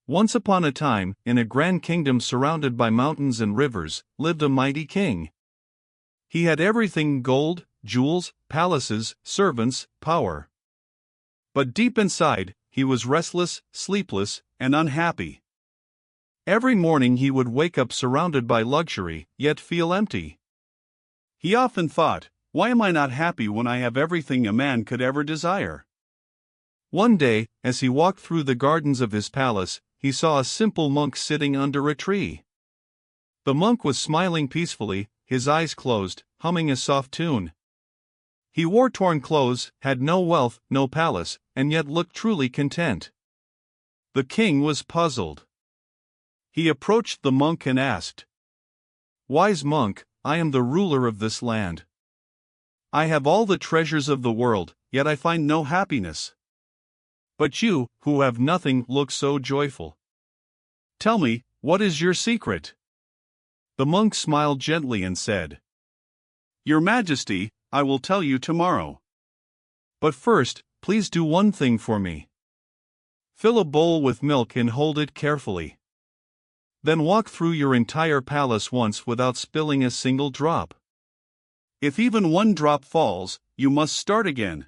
Once upon a time, in a grand kingdom surrounded by mountains and rivers, lived a mighty king. He had everything: gold, jewels, palaces, servants, power. But deep inside, he was restless, sleepless, and unhappy. Every morning he would wake up surrounded by luxury, yet feel empty. He often thought, "Why am I not happy when I have everything a man could ever desire?" One day, as he walked through the gardens of his palace, he saw a simple monk sitting under a tree. The monk was smiling peacefully, his eyes closed, humming a soft tune. He wore torn clothes, had no wealth, no palace, and yet looked truly content. The king was puzzled. He approached the monk and asked, "Wise monk, I am the ruler of this land. I have all the treasures of the world, yet I find no happiness. But you, who have nothing, look so joyful. Tell me, what is your secret?" The monk smiled gently and said, "Your Majesty, I will tell you tomorrow. But first, please do one thing for me. Fill a bowl with milk and hold it carefully. Then walk through your entire palace once without spilling a single drop. If even one drop falls, you must start again."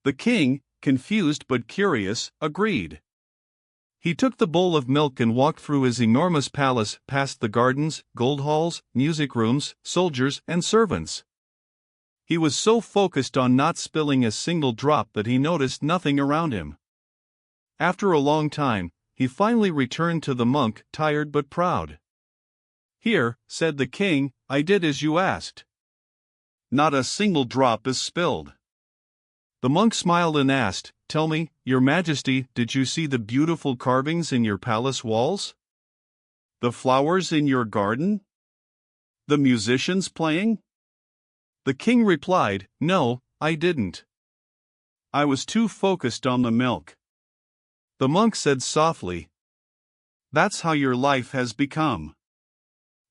The king, confused but curious, agreed. He took the bowl of milk and walked through his enormous palace, past the gardens, gold halls, music rooms, soldiers, and servants. He was so focused on not spilling a single drop that he noticed nothing around him. After a long time, he finally returned to the monk, tired but proud. "Here," said the king, "I did as you asked. Not a single drop is spilled." The monk smiled and asked, "Tell me, Your Majesty, did you see the beautiful carvings in your palace walls? The flowers in your garden? The musicians playing?" The king replied, "No, I didn't. I was too focused on the milk." The monk said softly, "That's how your life has become.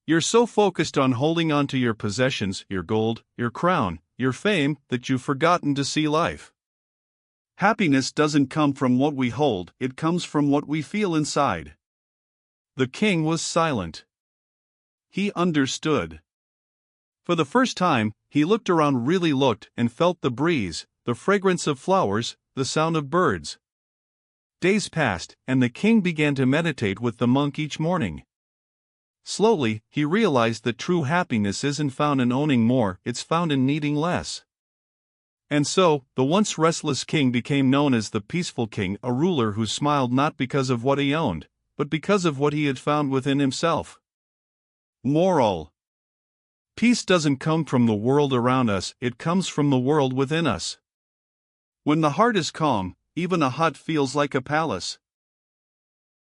You're so focused on holding on to your possessions, your gold, your crown, your fame, that you've forgotten to see life. Happiness doesn't come from what we hold, it comes from what we feel inside." The king was silent. He understood. For the first time, he looked around, really looked, and felt the breeze, the fragrance of flowers, the sound of birds. Days passed, and the king began to meditate with the monk each morning. Slowly, he realized that true happiness isn't found in owning more, it's found in needing less. And so, the once restless king became known as the peaceful king, a ruler who smiled not because of what he owned, but because of what he had found within himself. Moral: peace doesn't come from the world around us, it comes from the world within us. When the heart is calm, even a hut feels like a palace.